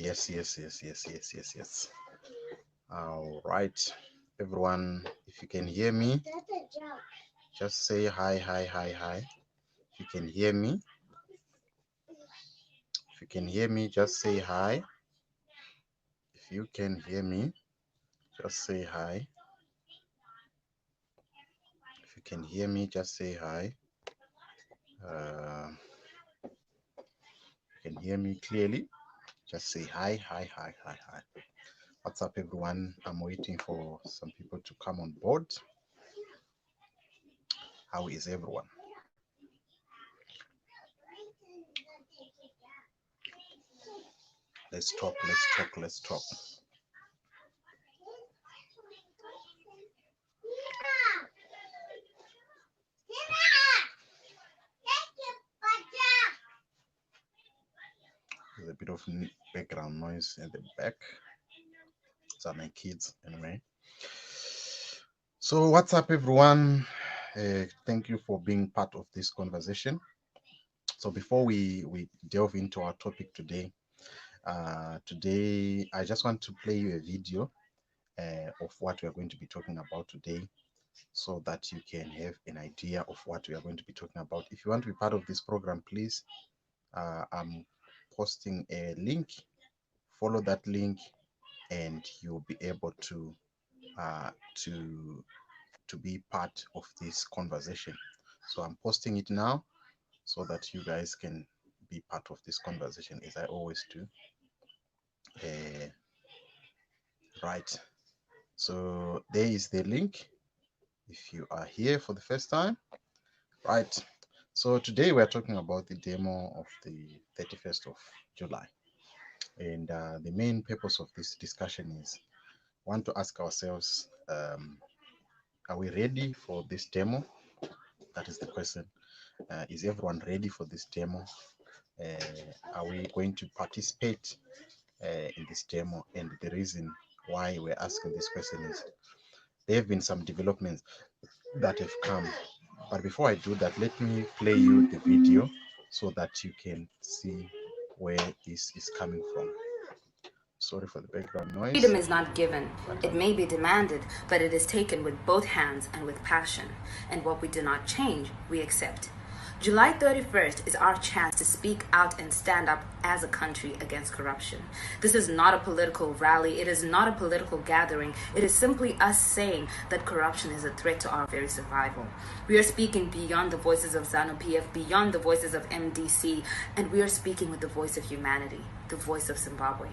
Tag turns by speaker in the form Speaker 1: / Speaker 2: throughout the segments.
Speaker 1: Yes. All right, everyone, if you can hear me, just say hi. If you can hear me, just say hi. If you can hear me, just say hi. If you can hear me, just say hi. You can hear me clearly. Just say hi. What's up, everyone? I'm waiting for some people to come on board. How is everyone? Let's talk. There's a bit of background noise at the back. Those are my kids, anyway. So, what's up, everyone? Thank you for being part of this conversation. So, before we delve into our topic today, I just want to play you a video of what we are going to be talking about today, so that you can have an idea of what we are going to be talking about. If you want to be part of this program, please, I'm posting a link. Follow that link, and you'll be able to be part of this conversation. So I'm posting it now so that you guys can be part of this conversation, as I always do. Right. So there is the link. If you are here for the first time, right. So today we're talking about the demo of the 31st of July. And the main purpose of this discussion is want to ask ourselves, are we ready for this demo? That is the question. Is everyone ready for this demo? Are we going to participate in this demo? And the reason why we're asking this question is there have been some developments that have come. But before I do that, let me play you the video so that you can see where this is coming from. Sorry for the background noise.
Speaker 2: Freedom is not given. It may be demanded, but it is taken with both hands and with passion. And what we do not change, we accept. July 31st is our chance to speak out and stand up as a country against corruption. This is not a political rally. It is not a political gathering. It is simply us saying that corruption is a threat to our very survival. We are speaking beyond the voices of ZANU-PF, beyond the voices of MDC, and we are speaking with the voice of humanity, the voice of Zimbabwe.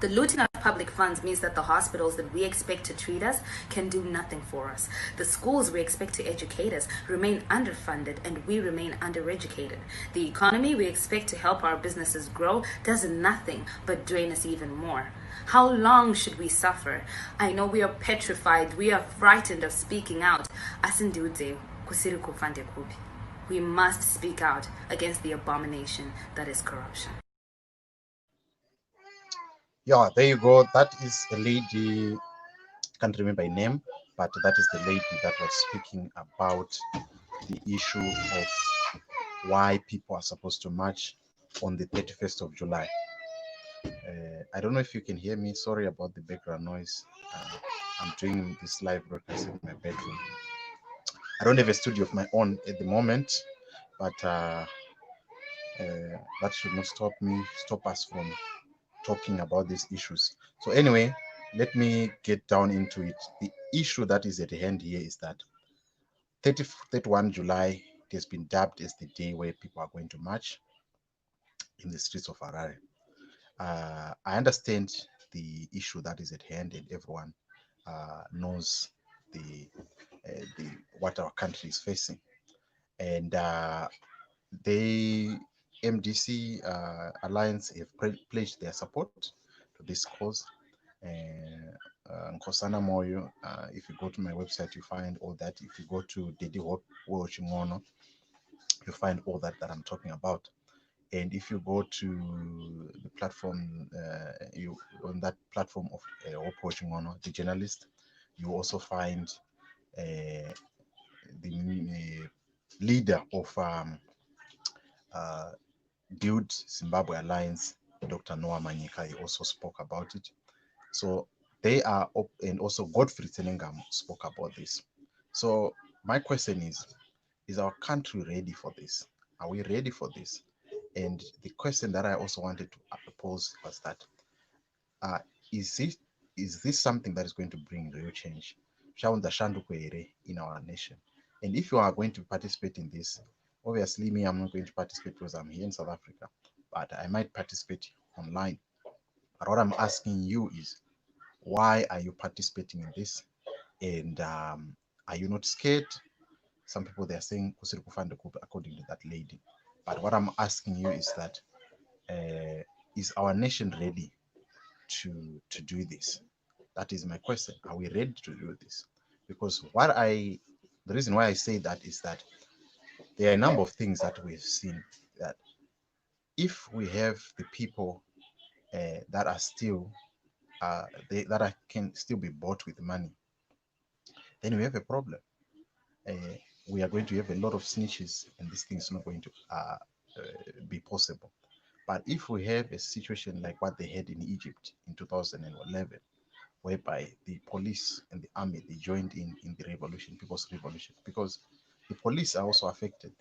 Speaker 2: The looting of public funds means that the hospitals that we expect to treat us can do nothing for us. The schools we expect to educate us remain underfunded, and we remain undereducated. The economy we expect to help our businesses grow does nothing but drain us even more. How long should we suffer? I know we are petrified. We are frightened of speaking out. We must speak out against the abomination that is corruption.
Speaker 1: Yeah, there you go. That is a lady, can't remember her name, but that is the lady that was speaking about the issue of why people are supposed to march on the 31st of July. I don't know if you can hear me. Sorry about the background noise. I'm doing this live broadcast in my bedroom. I don't have a studio of my own at the moment, but that should not stop us from talking about these issues. So anyway, let me get down into it. The issue that is at hand here is that 31 July, it has been dubbed as the day where people are going to march in the streets of Harare. I understand the issue that is at hand, and everyone knows the what our country is facing, and the MDC Alliance have pledged their support to this cause. Nkosana Moyo, if you go to my website, you find all that. If you go to Dedi Chingono, you find all that I'm talking about. And if you go to the platform, you on that platform of Chingono, the journalist, you also find the leader of Build Zimbabwe Alliance, Dr. Noah Manyika, he also spoke about it. So they are up, and also Godfrey Tsenengam spoke about this. So my question is our country ready for this? Are we ready for this? And the question that I also wanted to pose was that, uh, is it is this something that is going to bring real change in our nation? And if you are going to participate in this, obviously me, I'm not going to participate because I'm here in South Africa, but I might participate online. But what I'm asking you is, why are you participating in this? And are you not scared? Some people, they are saying "Kusiri kufanda kubi," according to that lady. But what I'm asking you is that, is our nation ready to do this? That is my question. Are we ready to do this? Because the reason why I say that is that there are a number of things that we've seen, that if we have the people that are still can still be bought with money, then we have a problem. Uh, we are going to have a lot of snitches, and this thing is not going to be possible. But if we have a situation like what they had in Egypt in 2011, whereby the police and the army, they joined in the revolution, people's revolution, because the police are also affected,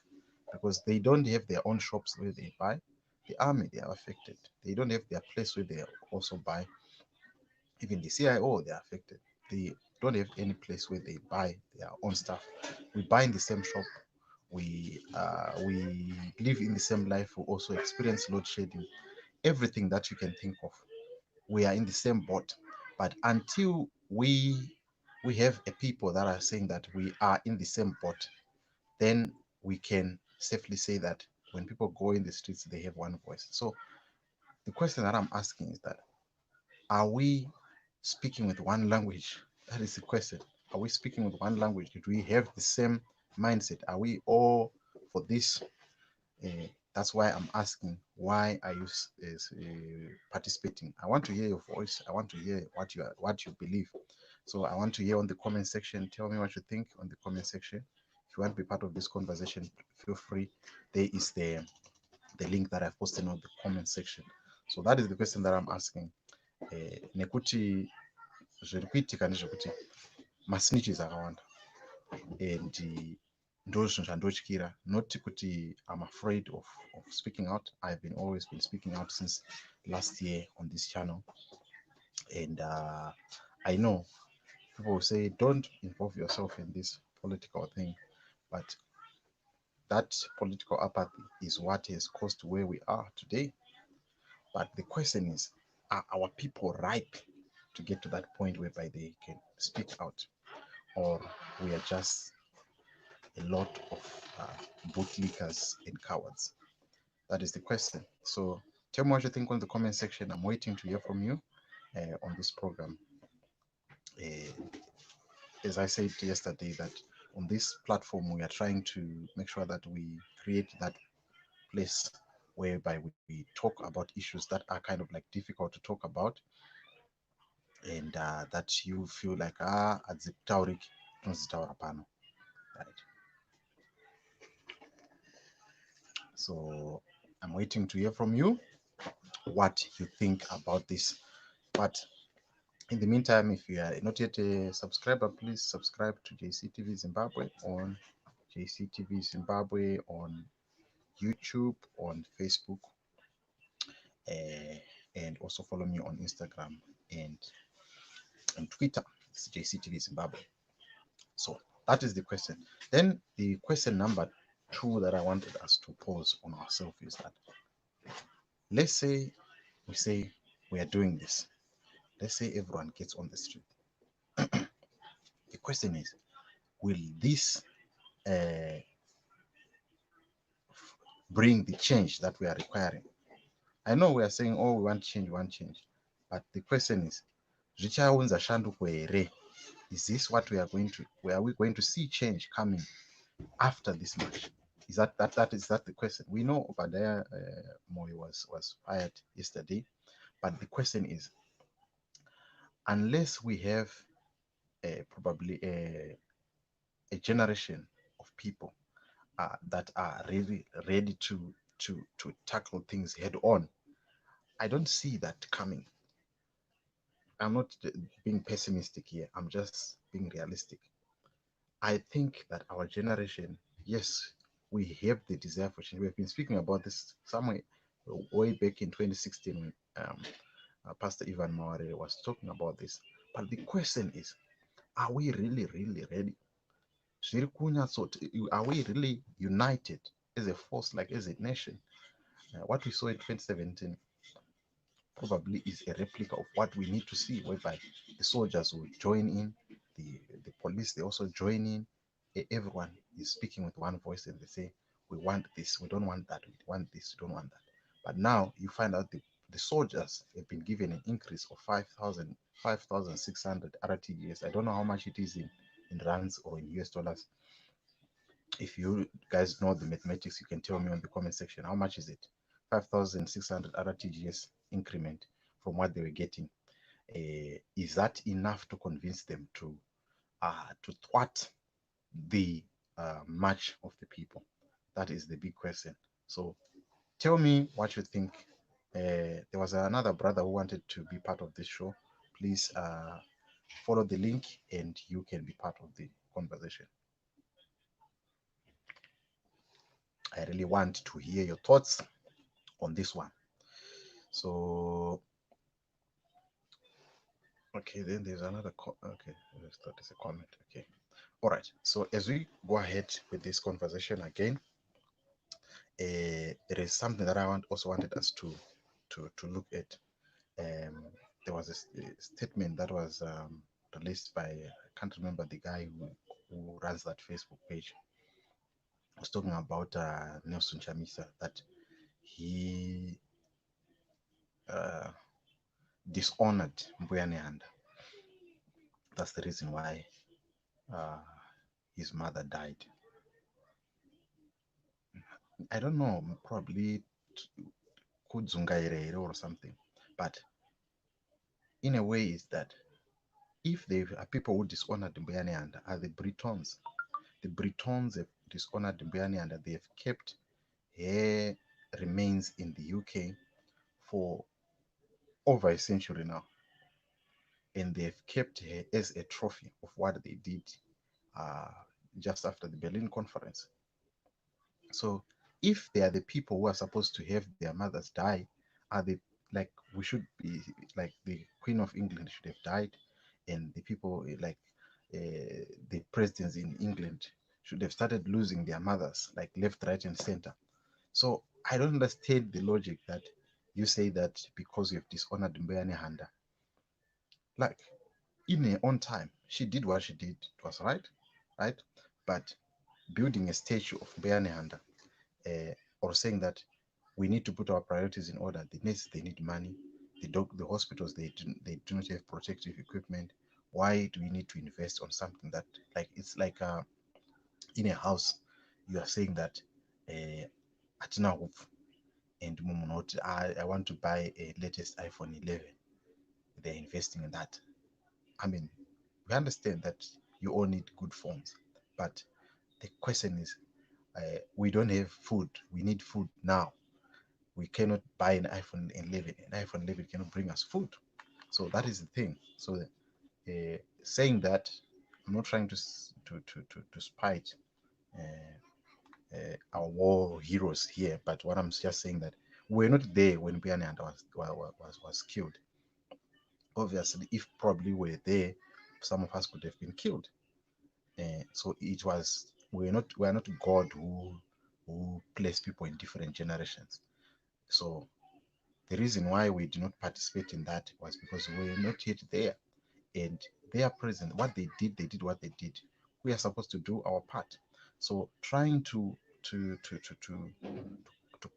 Speaker 1: because they don't have their own shops where they buy. The army, they are affected. They don't have their place where they also buy. Even the CIO, they are affected. They don't have any place where they buy their own stuff. We buy in the same shop. We live in the same life. We also experience load shedding. Everything that you can think of, we are in the same boat. But until we have a people that are saying that we are in the same boat, then we can safely say that when people go in the streets, they have one voice. So the question that I'm asking is that, are we speaking with one language? That is the question. Are we speaking with one language? Do we have the same mindset? Are we all for this? That's why I'm asking, why are you participating? I want to hear your voice. I want to hear what you believe. So I want to hear on the comment section. Tell me what you think on the comment section. If you want to be part of this conversation, feel free. There is the link that I've posted on the comment section. So that is the question that I'm asking. Nekuti zviri kuitika ndezvekuti masnitches akawanda, and ndo zvinhu zvandotyira, not kuti I'm afraid of speaking out. I've always been speaking out since last year on this channel. And I know people will say, don't involve yourself in this political thing, but that political apathy is what has caused where we are today. But the question is, are our people ripe to get to that point whereby they can speak out, or we are just a lot of bootlickers and cowards? That is the question. So tell me what you think on the comment section. I'm waiting to hear from you on this program. As I said yesterday, that on this platform we are trying to make sure that we create that place whereby we talk about issues that are kind of like difficult to talk about, and that you feel like adzitauriki tonozitaura pano, right? So I'm waiting to hear from you what you think about this. But in the meantime, if you are not yet a subscriber, please subscribe to JCTV Zimbabwe on JCTV Zimbabwe on YouTube, on Facebook, and also follow me on Instagram and Twitter. It's JCTV Zimbabwe. So that is the question. Then the question number 2 that I wanted us to pose on ourselves is that, let's say we are doing this. Let's say everyone gets on the street. The question is, will this bring the change that we are requiring? I know we are saying, oh, we want change, but the question is, zvichaunza shanduko here? Is this what we are going to? Where are we going to see change coming after this march? Is that the question? We know Obadiah Moy was fired yesterday, but the question is, unless we have probably a generation of people that are really ready to tackle things head on, I don't see that coming. I'm not being pessimistic here. I'm just being realistic. I think that our generation, yes, we have the desire for change. We've been speaking about this somewhere way back in 2016 when Pastor Ivan Maware was talking about this. But the question is, are we really, really ready? Are we really united as a force, like as a nation? What we saw in 2017 probably is a replica of what we need to see, whereby the soldiers will join in, the police they also join in. Everyone is speaking with one voice and they say, "We want this, we don't want that, we want this, we don't want that." But now you find out the soldiers have been given an increase of 5,600 RTGS. I don't know how much it is in rands or in US dollars. If you guys know the mathematics, you can tell me on the comment section. How much is it? 5,600 RTGS increment from what they were getting. Is that enough to convince them to thwart the march of the people? That is the big question. So tell me what you think. There was another brother who wanted to be part of this show. Please follow the link and you can be part of the conversation. I really want to hear your thoughts on this one. So, okay, then there's another. Okay, that is a comment. Okay, all right. So as we go ahead with this conversation again, there is something that I also wanted us to look at. Um, there was a statement that was released by I can't remember the guy who runs that Facebook page. I was talking about Nelson Chamisa, that he uh, dishonored Mbuyane. That's the reason why uh, his mother died. I don't know, probably kudzungaire or something. But in a way, is that if there are people who dishonored Mbuyane are the Britons. The Britons have dishonored Mbuyane and they have kept her remains in the UK for over a century now. And they've kept her as a trophy of what they did uh, just after the Berlin Conference. So if they are the people who are supposed to have their mothers die, are they like we should be like the Queen of England should have died, and the people like the presidents in England should have started losing their mothers like left, right, and center. So I don't understand the logic that you say that because you have dishonored Mbuyane Handa, like in her own time, she did what she did. It was right, right? But building a statue of Mbuyane Handa or saying that we need to put our priorities in order. The nurses, they need money. The hospitals, they do not have protective equipment. Why do we need to invest on something that like it's like in a house? You are saying that atina hoof and not I want to buy a latest iPhone 11. They're investing in that. I mean, we understand that you all need good phones, but the question is, we don't have food. We need food now. We cannot buy an iPhone 11. An iPhone 11 cannot bring us food. So that is the thing. So saying that, I'm not trying to spite our war heroes here, but what I'm just saying that we're not there when Bianand was killed. Obviously, if probably we're there, some of us could have been killed. So it was we're not God who placed people in different generations. So the reason why we did not participate in that was because we were not yet there, and they are present. What they did what they did. We are supposed to do our part. So trying to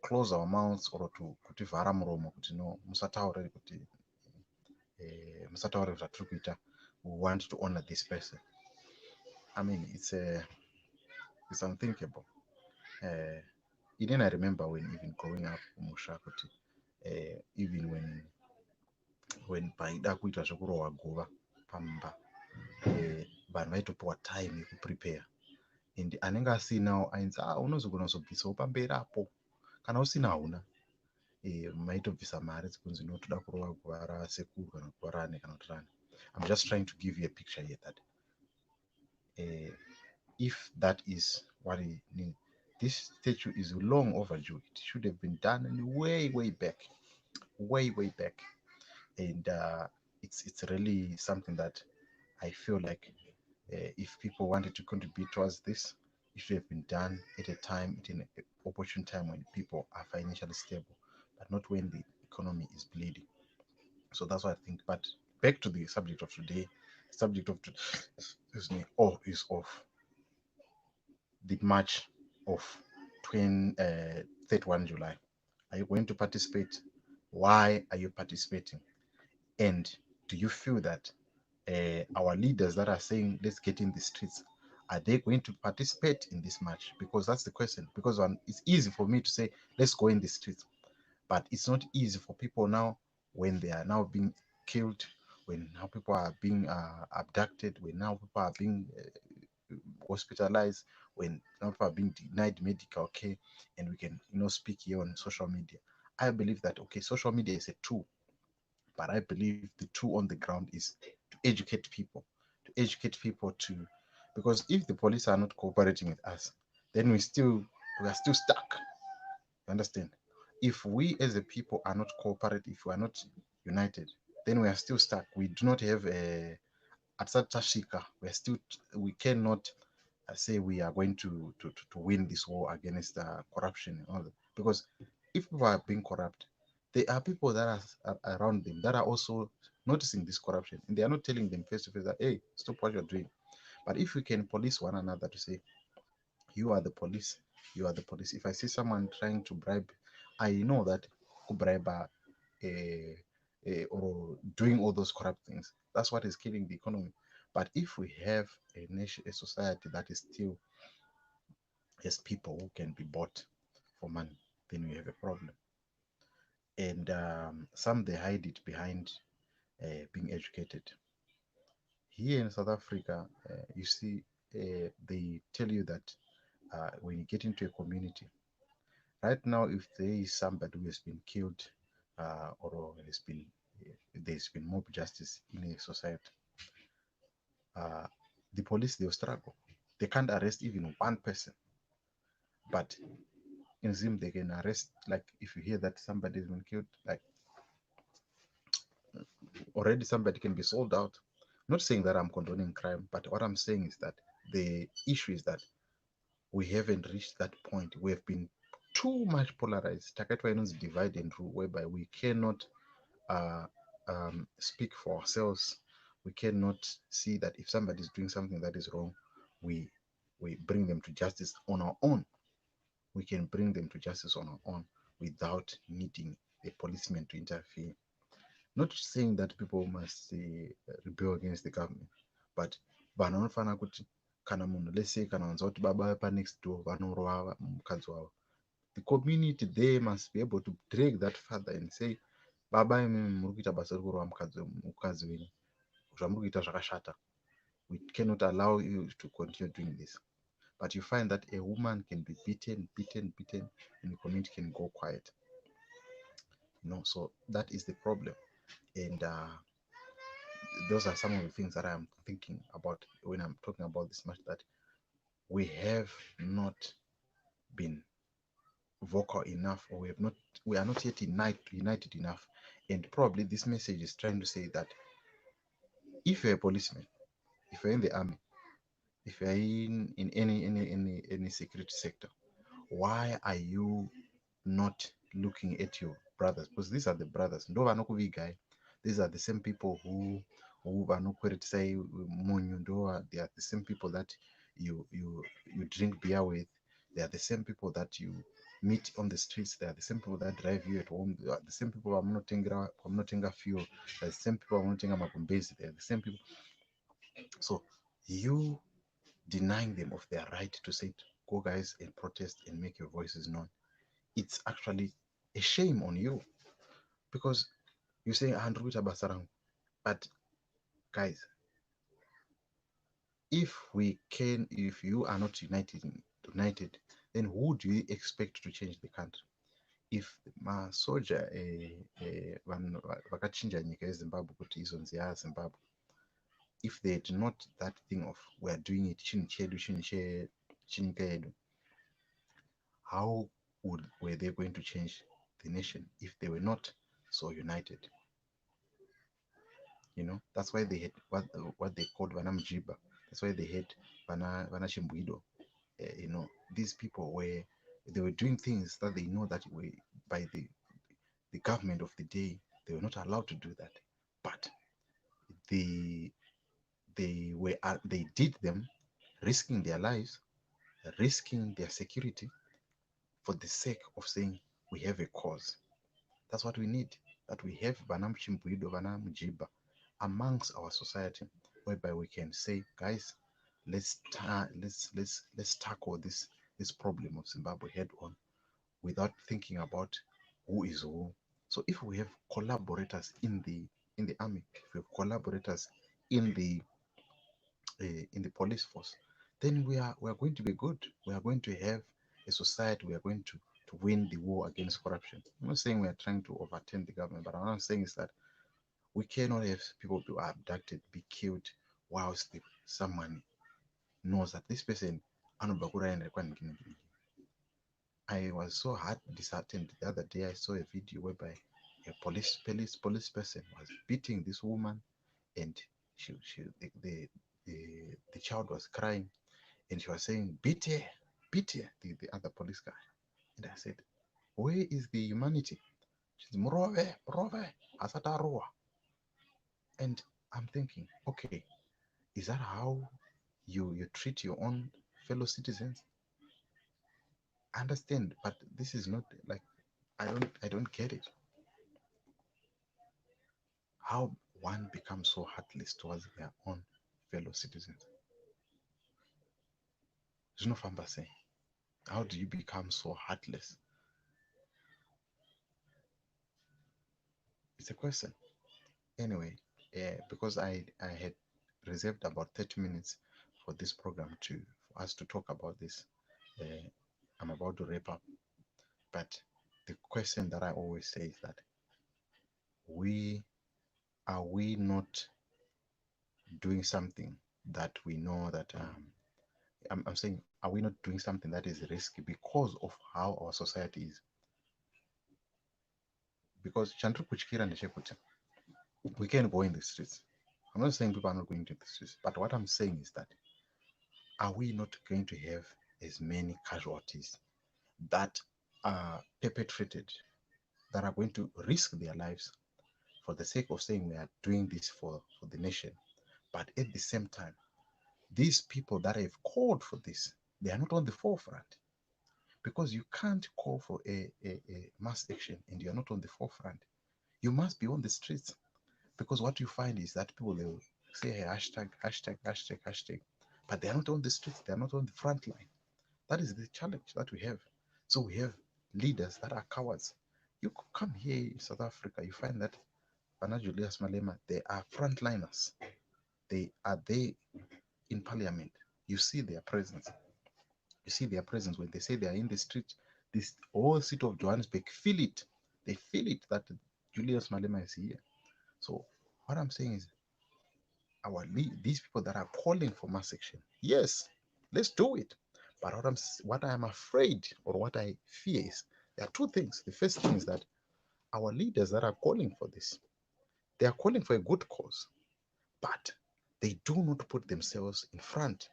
Speaker 1: close our mouths or to kuti vhara muromo kuti no musataure kuti musataure zvatiri kuita, we want to honor this person. I mean, it's unthinkable. Even I remember when even growing up umusha kuti even when paida kuita zvekurohwa guva pamba vanhu vaitopiwa time yekuprepare, and anenge asinawo ainzi unozogona kuzobvisawo pamberi apo kana usina hauna. maitobvisa mari dzikunzi notoda kurova guva rasekuru kana guva rane kana kuti rane. I'm just trying to give you a picture here that if that is what it needs, this statue is long overdue. It should have been done way back, way back. And it's really something that I feel like if people wanted to contribute towards this, it should have been done at a time, at an opportune time when people are financially stable, but not when the economy is bleeding. So that's what I think. But back to the subject of today. Subject of today, excuse me, is of the March of 31 July. Are you going to participate? Why are you participating? And do you feel that our leaders that are saying let's get in the streets, are they going to participate in this march? Because that's the question. Because it's easy for me to say let's go in the streets, but it's not easy for people now when they are now being killed, when now people are being abducted, when now people are being hospitalized, when now people are being denied medical care, and we can speak here on social media. I believe that okay, social media is a tool, but I believe the tool on the ground is to educate people, to, because if the police are not cooperating with us, then we are still stuck. You understand? If we as a people are not cooperative, if we are not united, then we are still stuck. We do not have a atsatashika. We cannot say we are going to win this war against corruption and all that. Because if people are being corrupt, there are people that are around them that are also noticing this corruption, and they are not telling them face to face that hey, stop what you're doing. But if we can police one another to say you are the police, you are the police. If I see someone trying to bribe, I know that bribe or doing all those corrupt things, that's what is killing the economy. But if we have a nation, a society that is still has people who can be bought for money, then we have a problem. And some they hide it behind being educated. Here in South Africa, you see, they tell you that when you get into a community, right now, if there is somebody who has been killed or there's been mob justice in a society, uh, the police they'll struggle. They can't arrest even one person, but in Zim they can arrest. Like if you hear that somebody has been killed, like already somebody can be sold out. I'm not saying that I'm condoning crime, but what I'm saying is that the issue is that we haven't reached that point. We have been too much polarized. Takatwa is divide and rule, whereby we cannot uh, speak for ourselves. We cannot see that if somebody is doing something that is wrong, we we bring them to justice on our own. We can bring them to justice on our own without needing a policeman to interfere. Not saying that people must rebel against the government, but vanhu vanofana kuti kana munhu let's say kana wanzwa kuti baba pa next door vanorova mukadzi wavo, the community there must be able to drag that father and say baba imimi muri kuita basa rekurova mukadzi wenyu, zvamuri kuita zvakashata, we cannot allow you to continue doing this. But you find that a woman can be beaten, and the community can go quiet. So that is the problem. And those are some of the things that I'm thinking about when I'm talking about this match, that we have not been vocal enough, or we are not yet united enough. And probably this message is trying to say that if you're a policeman, if you're in the army, if you're in any security sector, why are you not looking at your brothers? Because these are the brothers. These are the same people who vanokweretisai munyu. They are the same people that you drink beer with. They are the same people that you meet on the streets. They are the same people that drive you at home. They are the same people vamunotenga fuel. They are the same people vamunotenga magumbezi. They are the same people. So you denying them of their right to say, go guys and protest and make your voices known, it's actually a shame on you, because you say andruita basarang. But guys, if you are not united, then who do you expect to change the country? if masoja vanhu vakachinja nyika yezimbabwe kuti izonzi yazimbabwe, if they had not that thing of we are doing it chinhu chedu chenyika yedu, how were they going to change the nation if they were not so united? You know, that's why they had what they called vana mujiba. That's why they had vana chimbwido. You know, these people they were doing things that they know that by the government of the day they were not allowed to do that, but they they did them, risking their lives, risking their security, for the sake of saying we have a cause. That's what we need. That we have vana chimbwido, vana mujiba amongst our society, whereby we can say, guys, let's tackle this problem of Zimbabwe head on, without thinking about who is who. So if we have collaborators in the army, if we have collaborators in the police force, then we are going to be good. We are going to have a society. We are going to win the war against corruption. I'm not saying we are trying to overturn the government, but what I'm saying is that we cannot have people be abducted, be killed, whilst someone knows that this person. I was so disheartened the other day. I saw a video whereby a police person was beating this woman, and the child was crying, and she was saying, beat her, the other police guy. And I said, where is the humanity? She's Mrove, Asataroa. And I'm thinking, okay, is that how you treat your own fellow citizens? I understand, but this is not like, I don't get it. How one becomes so heartless towards their own fellow citizens. How do you become so heartless? It's a question. Anyway, because I had reserved about 30 minutes for this program for us to talk about this, I'm about to wrap up. But the question that I always say is that are we not doing something that we know that I'm saying, are we not doing something that is risky because of how our society is? Because we can go in the streets. I'm not saying people are not going to the streets, but what I'm saying is that, are we not going to have as many casualties that are perpetrated, that are going to risk their lives for the sake of saying we are doing this for the nation? But at the same time, these people that have called for this, they are not on the forefront. Because you can't call for a mass action and you're not on the forefront. You must be on the streets. Because what you find is that people, they will say, hey, hashtag, but they are not on the streets. They are not on the front line. That is the challenge that we have. So we have leaders that are cowards. You come here in South Africa, you find that Bana Julius Malema, they are frontliners. They are there in parliament. You see their presence. You see their presence when they say they are in the street. This whole city of Johannesburg feel it. They feel it that Julius Malema is here. So what I'm saying is, these people that are calling for mass action, yes, let's do it. But what I am afraid, or what I fear, is there are two things. The first thing is that our leaders that are calling for this, they are calling for a good cause, but they do not put themselves in front.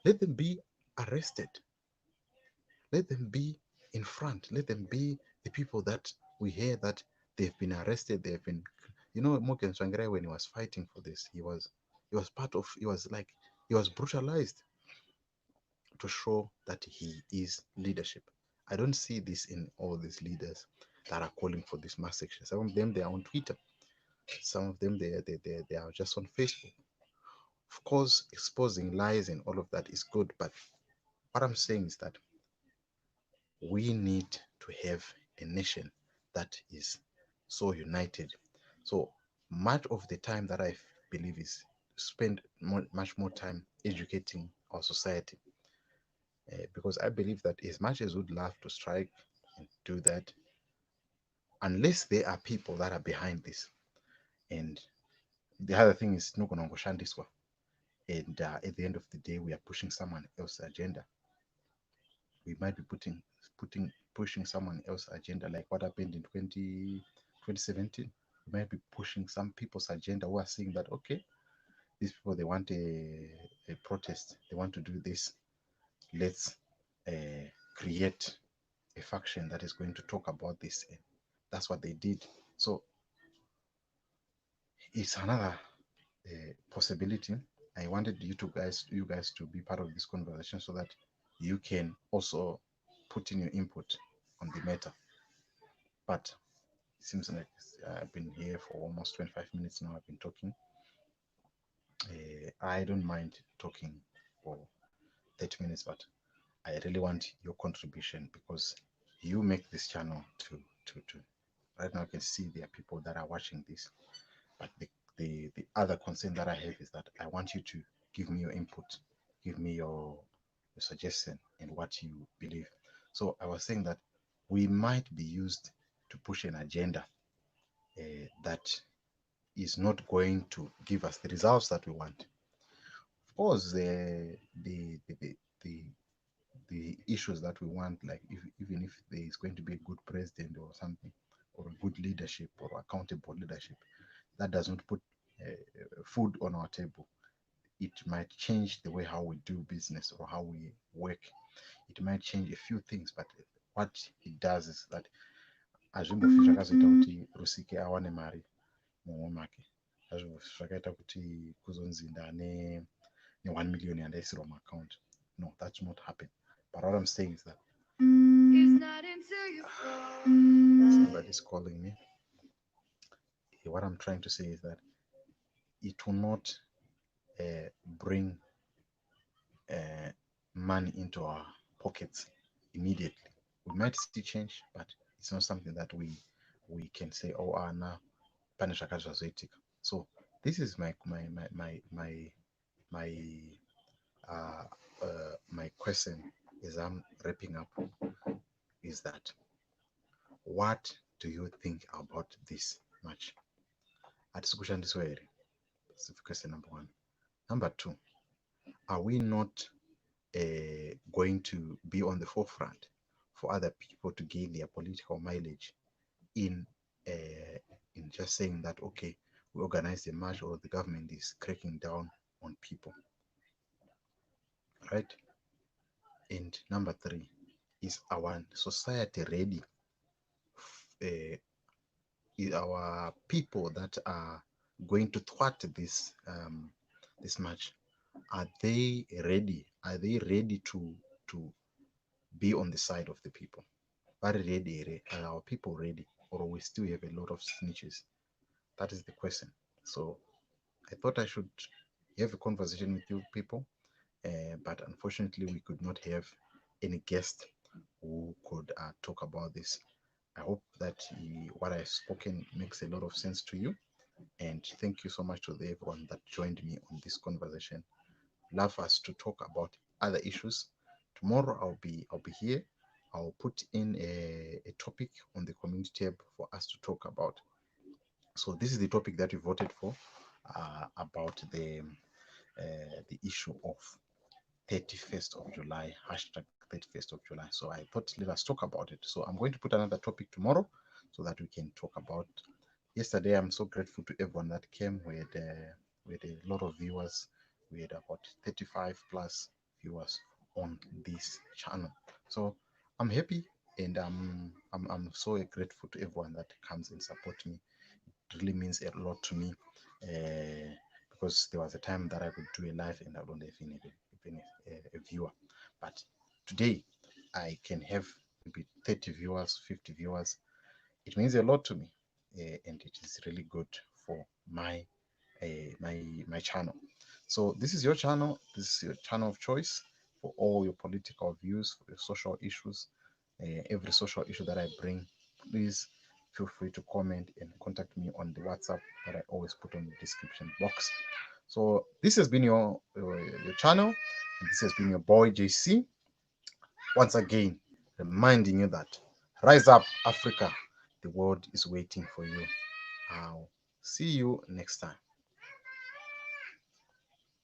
Speaker 1: Let them be arrested. Let them be in front. Let them be the people that we hear that they've been arrested. They've been, Morgan Tsvangirai, when he was fighting for this, he was brutalized to show that he is leadership. I don't see this in all these leaders that are calling for this mass action. Some of them, they are on Twitter. Some of them, they are just on Facebook. Of course, exposing lies and all of that is good, but what I'm saying is that we need to have a nation that is so united. So much of the time that I believe is spend much more time educating our society, because I believe that as much as we'd love to strike, and do that unless there are people that are behind this. And the other thing is nogonongoshandiswa. And at the end of the day, we are pushing someone else's agenda. We might be pushing someone else's agenda, like what happened in 2017. We might be pushing some people's agenda who are saying that, okay, these people, they want a protest, they want to do this. Let's create a faction that is going to talk about this. And that's what they did. So it's another possibility. I wanted you guys to be part of this conversation so that you can also put in your input on the matter. But it seems like I've been here for almost 25 minutes now. I've been talking. I don't mind talking for 30 minutes, but I really want your contribution because you make this channel to right now I can see there are people that are watching this. But the other concern that I have is that I want you to give me your input, give me your suggestion and what you believe. So I was saying that we might be used to push an agenda that is not going to give us the results that we want. Of course, the the issues that we want, like even if there is going to be a good president or something, or a good leadership or accountable leadership, that does not put food on our table. It might change the way how we do business or how we work. It might change a few things, but what it does is that azvimbofisha kazoita kuti rusike awane mari mumwe make zvakaita kuti kuzonzi ndane ne1 million yandaisirwa muaccount. No, that's not happen. But what I'm saying is that somebody's calling me. What I'm trying to say is that it will not bring money into our pockets immediately. We might see change, but it's not something that we can say, oh, now pane zvakati zvazoitika. So this is uh, my question as I'm wrapping up is that what do you think about this match? Hatisi kushandiswa here? That's question number one. Number two, are we not going to be on the forefront for other people to gain their political mileage in just saying that, okay, we organize a march or the government is cracking down on people, right? And number three, is our society ready? Is our people that are going to thwart this march, are they ready? Are they ready to be on the side of the people? Are ready? Are our people ready? Or we still have a lot of snitches? That is the question. So I thought I should have a conversation with you people, but unfortunately we could not have any guest who could talk about this. I hope that what I've spoken makes a lot of sense to you, and thank you so much to everyone that joined me on this conversation. Love us to talk about other issues. Tomorrow I'll be here. I'll put in a topic on the community tab for us to talk about. So this is the topic that we voted for, about the issue of 31st of July, hashtag 31st of July. So I thought let us talk about it. So I'm going to put another topic tomorrow so that we can talk about. Yesterday, I'm so grateful to everyone that came. We had a lot of viewers. We had about 35 plus viewers on this channel. So I'm happy, and I'm so grateful to everyone that comes and support me. It really means a lot to me, because there was a time that I could do a live and I don't have even a viewer. But today I can have maybe 30 viewers, 50 viewers. It means a lot to me, and it is really good for my my channel. So this is your channel. This is your channel of choice for all your political views, for your social issues, every social issue that I bring. Please feel free to comment and contact me on the WhatsApp that I always put on the description box. So this has been your channel, and this has been your boy JC. Once again, reminding you that Rise up, Africa. The world is waiting for you. I'll see you next time.